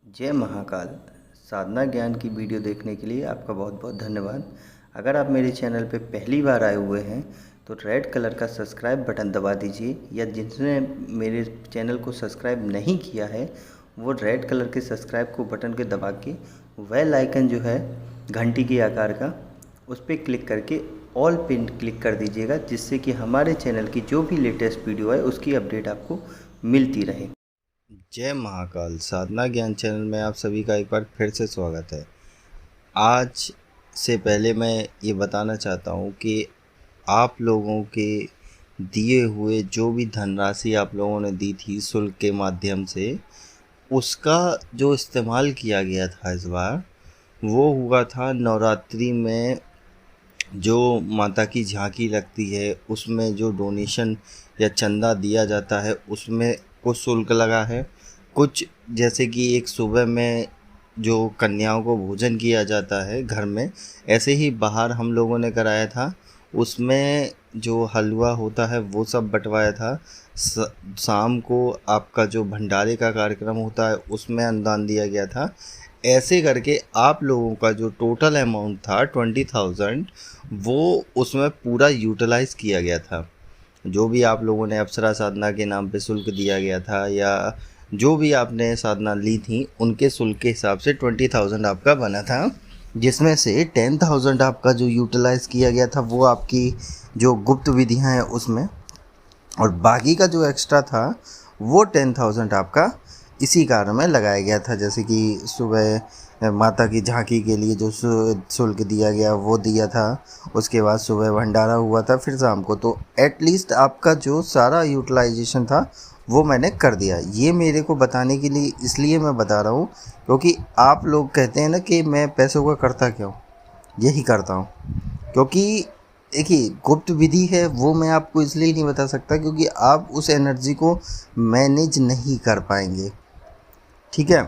जय महाकाल। साधना ज्ञान की वीडियो देखने के लिए आपका बहुत बहुत धन्यवाद। अगर आप मेरे चैनल पे पहली बार आए हुए हैं तो रेड कलर का सब्सक्राइब बटन दबा दीजिए, या जिसने मेरे चैनल को सब्सक्राइब नहीं किया है वो रेड कलर के सब्सक्राइब को बटन के दबा के बेल आइकन जो है घंटी के आकार का, उस पर क्लिक करके ऑल पिन क्लिक कर दीजिएगा, जिससे कि हमारे चैनल की जो भी लेटेस्ट वीडियो है उसकी अपडेट आपको मिलती रहे। जय महाकाल। साधना ज्ञान चैनल में आप सभी का एक बार फिर से स्वागत है। आज से पहले मैं ये बताना चाहता हूँ कि आप लोगों के दिए हुए जो भी धनराशि आप लोगों ने दी थी शुल्क के माध्यम से, उसका जो इस्तेमाल किया गया था इस बार, वो हुआ था नवरात्रि में जो माता की झांकी लगती है उसमें जो डोनेशन या चंदा दिया जाता है उसमें कुछ शुल्क लगा है। कुछ जैसे कि एक सुबह में जो कन्याओं को भोजन किया जाता है घर में, ऐसे ही बाहर हम लोगों ने कराया था, उसमें जो हलवा होता है वो सब बंटवाया था। शाम को आपका जो भंडारे का कार्यक्रम होता है उसमें अनुदान दिया गया था। ऐसे करके आप लोगों का जो टोटल अमाउंट था 20,000, वो उसमें पूरा यूटिलाइज़ किया गया था। जो भी आप लोगों ने अप्सरा साधना के नाम पे शुल्क दिया गया था या जो भी आपने साधना ली थी उनके शुल्क के हिसाब से 20,000 आपका बना था, जिसमें से 10,000 आपका जो यूटिलाइज़ किया गया था वो आपकी जो गुप्त विधियां हैं उसमें, और बाकी का जो एक्स्ट्रा था वो 10,000 आपका इसी कार्य में लगाया गया था। जैसे कि सुबह माता की झांकी के लिए जो शुल्क दिया गया वो दिया था, उसके बाद सुबह भंडारा हुआ था, फिर शाम को। तो एटलीस्ट आपका जो सारा यूटिलाइजेशन था वो मैंने कर दिया। ये मेरे को बताने के लिए इसलिए मैं बता रहा हूँ क्योंकि आप लोग कहते हैं ना कि मैं पैसों का करता क्यों, यही करता हूँ। क्योंकि देखिए, गुप्त विधि है वो मैं आपको इसलिए नहीं बता सकता क्योंकि आप उस एनर्जी को मैनेज नहीं कर पाएंगे, ठीक है।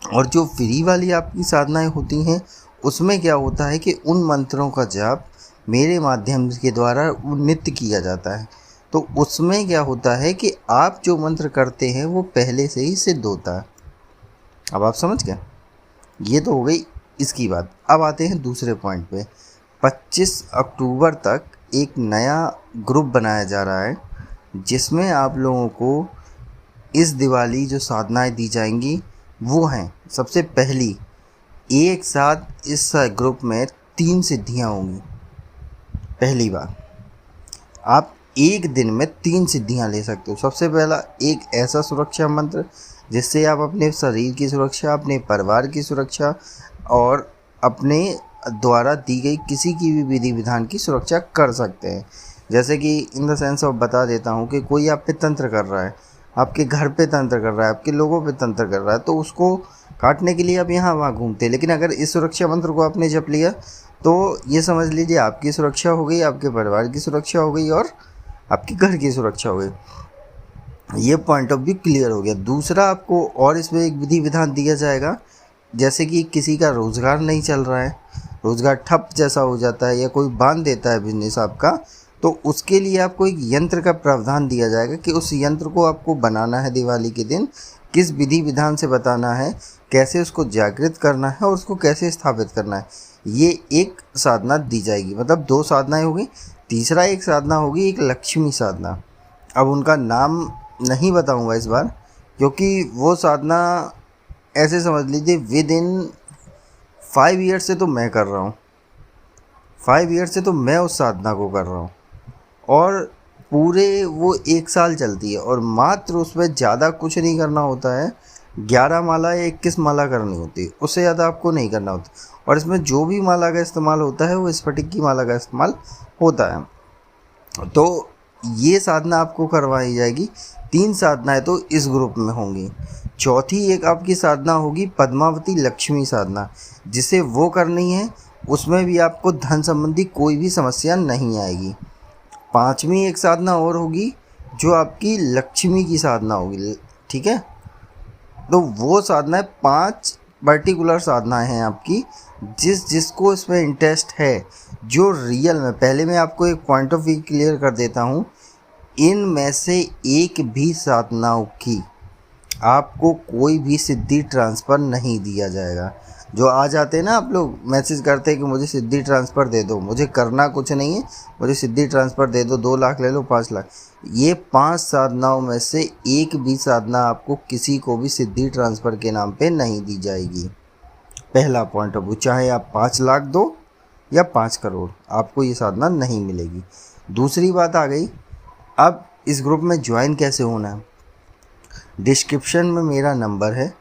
और जो फ्री वाली आपकी साधनाएं होती हैं उसमें क्या होता है कि उन मंत्रों का जाप मेरे माध्यम के द्वारा नित्य किया जाता है। तो उसमें क्या होता है कि आप जो मंत्र करते हैं वो पहले से ही सिद्ध होता है। अब आप समझ गए। ये तो हो गई इसकी बात। अब आते हैं दूसरे पॉइंट पे। 25 अक्टूबर तक एक नया ग्रुप बनाया जा रहा है जिसमें आप लोगों को इस दिवाली जो साधनाएं दी जाएंगी वो हैं, सबसे पहली, एक साथ इस ग्रुप में 3 सिद्धियां होंगी। पहली बार आप एक दिन में 3 सिद्धियां ले सकते हो। सबसे पहला, एक ऐसा सुरक्षा मंत्र जिससे आप अपने शरीर की सुरक्षा, अपने परिवार की सुरक्षा और अपने द्वारा दी गई किसी की भी विधि विधान की सुरक्षा कर सकते हैं। जैसे कि इन द सेंस ऑफ बता देता हूँ कि कोई आप पे तंत्र कर रहा है, आपके घर पे तंत्र कर रहा है, आपके लोगों पे तंत्र कर रहा है, तो उसको काटने के लिए आप यहाँ वहाँ घूमते हैं। लेकिन अगर इस सुरक्षा मंत्र को आपने जप लिया तो ये समझ लीजिए आपकी सुरक्षा हो गई, आपके परिवार की सुरक्षा हो गई और आपके घर की सुरक्षा हो गई। ये पॉइंट ऑफ व्यू क्लियर हो गया। दूसरा, आपको और इसमें एक विधि विधान दिया जाएगा। जैसे कि किसी का रोज़गार नहीं चल रहा है, रोज़गार ठप जैसा हो जाता है या कोई बांध देता है बिजनेस आपका, तो उसके लिए आपको एक यंत्र का प्रावधान दिया जाएगा कि उस यंत्र को आपको बनाना है दिवाली के दिन, किस विधि विधान से बताना है, कैसे उसको जागृत करना है और उसको कैसे स्थापित करना है। ये एक साधना दी जाएगी। मतलब 2 साधनाएं होगी। तीसरा एक साधना होगी, एक लक्ष्मी साधना। अब उनका नाम नहीं बताऊंगा इस बार क्योंकि वो साधना ऐसे समझ लीजिए विद इन 5 ईयर से तो मैं कर रहा हूँ। 5 ईयर से तो मैं उस साधना को कर रहा हूँ और पूरे वो 1 साल चलती है और मात्र उसमें ज़्यादा कुछ नहीं करना होता है। 11 माला या 21 माला करनी होती है, उससे ज़्यादा आपको नहीं करना होता। और इसमें जो भी माला का इस्तेमाल होता है वो स्फटिक की माला का इस्तेमाल होता है। तो ये साधना आपको करवाई जाएगी। 3 साधनाएं तो इस ग्रुप में होंगी। चौथी एक आपकी साधना होगी पद्मावती लक्ष्मी साधना, जिसे वो करनी है। उसमें भी आपको धन संबंधी कोई भी समस्या नहीं आएगी। 5वीं एक साधना और होगी जो आपकी लक्ष्मी की साधना होगी, ठीक है। तो वो साधनाएं 5 पर्टिकुलर साधनाएं हैं आपकी, जिसको इसमें इंटरेस्ट है, जो रियल में। पहले मैं आपको एक पॉइंट ऑफ व्यू क्लियर कर देता हूँ। इनमें से एक भी साधनाओं की आपको कोई भी सिद्धि ट्रांसफ़र नहीं दिया जाएगा। जो आ जाते हैं ना, आप लोग मैसेज करते हैं कि मुझे सिद्धि ट्रांसफ़र दे दो, मुझे करना कुछ नहीं है, मुझे सिद्धि ट्रांसफ़र दे दो, 2 लाख ले लो, 5 लाख। ये 5 साधनाओं में से एक भी साधना आपको किसी को भी सिद्धि ट्रांसफ़र के नाम पे नहीं दी जाएगी। पहला पॉइंट ऑफ व्यू, चाहे आप 5 लाख दो या 5 करोड़, आपको ये साधना नहीं मिलेगी। दूसरी बात आ गई, अब इस ग्रुप में ज्वाइन कैसे होना है। डिस्क्रिप्शन में मेरा नंबर है,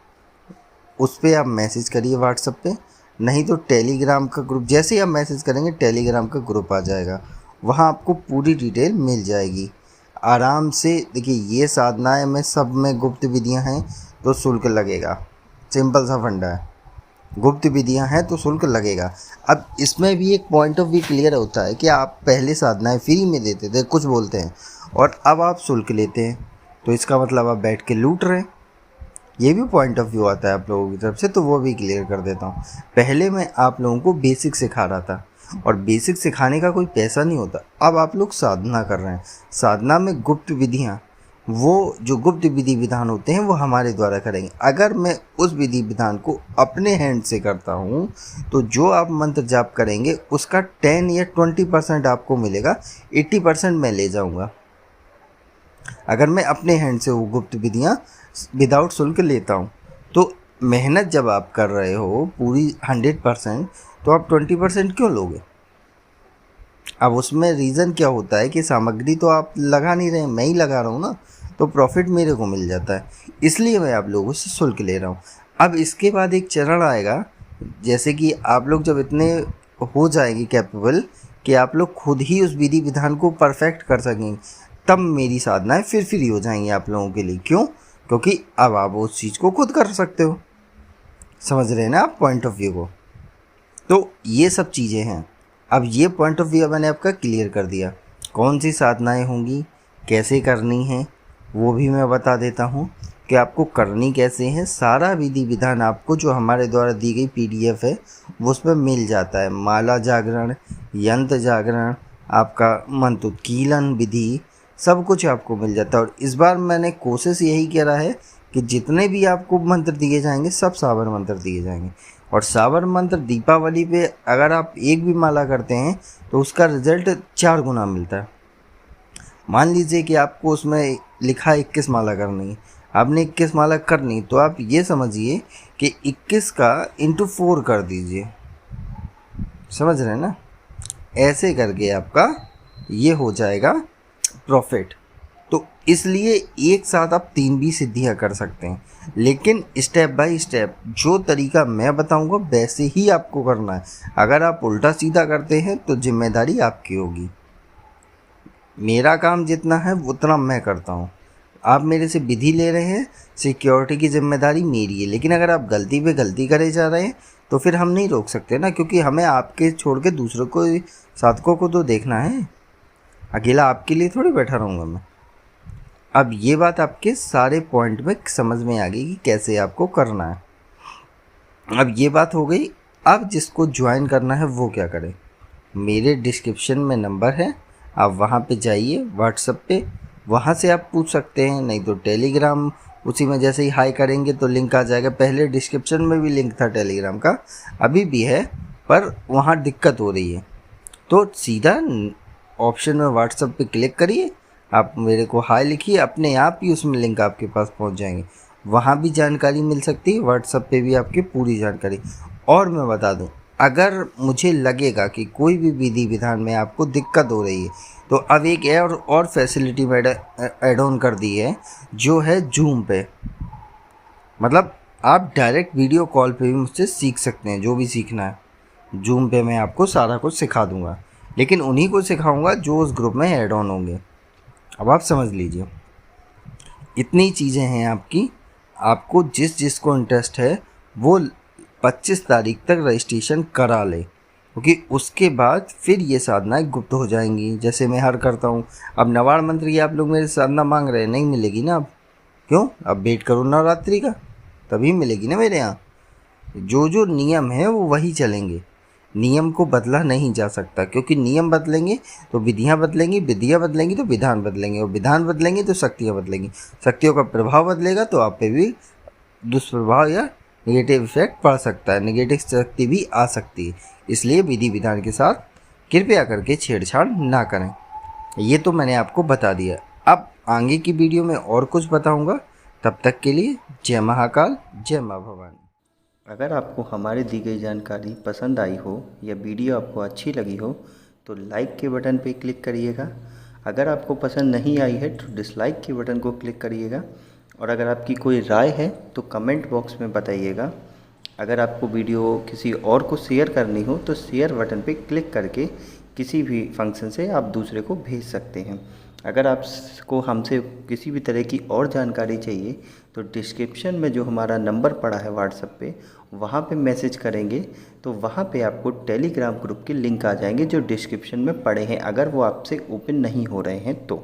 उस पर आप मैसेज करिए व्हाट्सएप पे, नहीं तो टेलीग्राम का ग्रुप, जैसे ही आप मैसेज करेंगे टेलीग्राम का ग्रुप आ जाएगा, वहाँ आपको पूरी डिटेल मिल जाएगी। आराम से देखिए, ये साधनाएं में सब में गुप्त विधियाँ हैं तो शुल्क लगेगा, सिंपल सा फंडा है। गुप्त विधियाँ हैं तो शुल्क लगेगा। अब इसमें भी एक पॉइंट ऑफ व्यू क्लियर होता है कि आप पहले साधनाएं फ्री में देते थे, कुछ बोलते हैं, और अब आप शुल्क लेते हैं, तो इसका मतलब आप बैठ के लूट रहे हैं। ये भी पॉइंट ऑफ व्यू आता है आप लोगों की तरफ से, तो वो भी क्लियर कर देता हूँ। पहले मैं आप लोगों को बेसिक सिखा रहा था, और बेसिक सिखाने का कोई पैसा नहीं होता। अब आप लोग साधना कर रहे हैं, साधना में गुप्त विधियाँ, वो जो गुप्त विधि विधान होते हैं वो हमारे द्वारा करेंगे। अगर मैं उस विधि विधान को अपने हैंड से करता हूँ तो जो आप मंत्र जाप करेंगे उसका 10 या 20% आपको मिलेगा, 80% मैं ले जाऊँगा। अगर मैं अपने हैंड से वो गुप्त विधियाँ विदाउट शुल्क लेता हूँ, तो मेहनत जब आप कर रहे हो पूरी 100%, तो आप 20% क्यों लोगे। अब उसमें रीज़न क्या होता है कि सामग्री तो आप लगा नहीं रहे, मैं ही लगा रहा हूँ ना, तो प्रॉफिट मेरे को मिल जाता है, इसलिए मैं आप लोगों से शुल्क ले रहा हूँ। अब इसके बाद एक चरण आएगा, जैसे कि आप लोग जब इतने हो जाएंगे कैपेबल कि आप लोग खुद ही उस विधि विधान को परफेक्ट कर सकेंगे, तब मेरी साधनाएं फिर फ्री हो जाएंगी आप लोगों के लिए। क्यों? क्योंकि अब आप उस चीज़ को खुद कर सकते हो। समझ रहे हैं ना आप पॉइंट ऑफ व्यू को। तो ये सब चीज़ें हैं। अब ये पॉइंट ऑफ व्यू मैंने आपका क्लियर कर दिया। कौन सी साधनाएं होंगी, कैसे करनी है, वो भी मैं बता देता हूँ कि आपको करनी कैसे है। सारा विधि विधान आपको जो हमारे द्वारा दी गई PDF है वो उसमें मिल जाता है। माला जागरण, यंत्र जागरण, आपका मंत्र कीलन विधि, सब कुछ आपको मिल जाता है। और इस बार मैंने कोशिश यही करा है कि जितने भी आपको मंत्र दिए जाएंगे सब साबर मंत्र दिए जाएंगे। और साबर मंत्र दीपावली पे अगर आप एक भी माला करते हैं तो उसका रिजल्ट 4 गुना मिलता है। मान लीजिए कि आपको उसमें लिखा 21 माला करनी है, आपने 21 माला करनी, तो आप ये समझिए कि 21 का इंटू 4 कर दीजिए। समझ रहे हैं ना, ऐसे करके आपका ये हो जाएगा प्रॉफिट। तो इसलिए एक साथ आप 3 भी सिद्धियां कर सकते हैं, लेकिन स्टेप बाय स्टेप जो तरीका मैं बताऊंगा वैसे ही आपको करना है। अगर आप उल्टा सीधा करते हैं तो जिम्मेदारी आपकी होगी। मेरा काम जितना है उतना मैं करता हूँ, आप मेरे से विधि ले रहे हैं, सिक्योरिटी की जिम्मेदारी मेरी है। लेकिन अगर आप गलती पे गलती करे जा रहे हैं तो फिर हम नहीं रोक सकते ना, क्योंकि हमें आपके छोड़ के दूसरों को, साधकों को तो देखना है। अकेला आपके लिए थोड़ी बैठा रहूँगा मैं। अब ये बात आपके सारे पॉइंट में समझ में आ गई कि कैसे आपको करना है। अब ये बात हो गई। अब जिसको ज्वाइन करना है वो क्या करे, मेरे डिस्क्रिप्शन में नंबर है, आप वहाँ पे जाइए व्हाट्सएप पे, वहाँ से आप पूछ सकते हैं, नहीं तो टेलीग्राम, उसी में जैसे ही हाई करेंगे तो लिंक आ जाएगा। पहले डिस्क्रिप्शन में भी लिंक था टेलीग्राम का, अभी भी है, पर वहाँ दिक्कत हो रही है। तो सीधा ऑप्शन में व्हाट्सएप पे क्लिक करिए, आप मेरे को हाई लिखिए, अपने आप ही उसमें लिंक आपके पास पहुँच जाएंगे। वहाँ भी जानकारी मिल सकती है, व्हाट्सएप पे भी आपकी पूरी जानकारी। और मैं बता दूँ, अगर मुझे लगेगा कि कोई भी विधि विधान में आपको दिक्कत हो रही है तो अब एक और फैसिलिटी मैंने ऐड ऑन कर दी है, जो है जूम पे। मतलब आप डायरेक्ट वीडियो कॉल पे भी मुझसे सीख सकते हैं, जो भी सीखना है। जूम पे मैं आपको सारा कुछ सिखा दूंगा, लेकिन उन्हीं को सिखाऊंगा जो उस ग्रुप में ऐड ऑन होंगे। अब आप समझ लीजिए, इतनी चीज़ें हैं आपकी। आपको जिस को इंटरेस्ट है वो 25 तारीख तक रजिस्ट्रेशन करा ले, क्योंकि उसके बाद फिर ये साधनाएं गुप्त हो जाएंगी, जैसे मैं हर करता हूँ। अब नवाड़ मंत्र की आप लोग मेरे साधना मांग रहे हैं, नहीं मिलेगी ना अब। क्यों? अब वेट करो नवरात्रि का, तभी मिलेगी ना मेरे यहाँ। जो नियम है वो वही चलेंगे। नियम को बदला नहीं जा सकता, क्योंकि नियम बदलेंगे तो विधियाँ बदलेंगी, विधियाँ बदलेंगी तो विधान बदलेंगे, और विधान बदलेंगे तो शक्तियाँ बदलेंगी, शक्तियों का प्रभाव बदलेगा तो आप पे भी दुष्प्रभाव या नेगेटिव इफेक्ट पड़ सकता है, नेगेटिव शक्ति भी आ सकती है। इसलिए विधि विधान के साथ कृपया करके छेड़छाड़ ना करें। ये तो मैंने आपको बता दिया। अब आगे की वीडियो में और कुछ बताऊंगा। तब तक के लिए जय महाकाल, जय माँ भवानी। अगर आपको हमारी दी गई जानकारी पसंद आई हो या वीडियो आपको अच्छी लगी हो तो लाइक के बटन पर क्लिक करिएगा। अगर आपको पसंद नहीं आई है तो डिसलाइक के बटन को क्लिक करिएगा। और अगर आपकी कोई राय है तो कमेंट बॉक्स में बताइएगा। अगर आपको वीडियो किसी और को शेयर करनी हो तो शेयर बटन पे क्लिक करके किसी भी फंक्शन से आप दूसरे को भेज सकते हैं। अगर आपको हमसे किसी भी तरह की और जानकारी चाहिए तो डिस्क्रिप्शन में जो हमारा नंबर पड़ा है व्हाट्सएप पे, वहाँ पे मैसेज करेंगे तो वहाँ पे आपको टेलीग्राम ग्रुप के लिंक आ जाएंगे जो डिस्क्रिप्शन में पड़े हैं, अगर वो आपसे ओपन नहीं हो रहे हैं तो।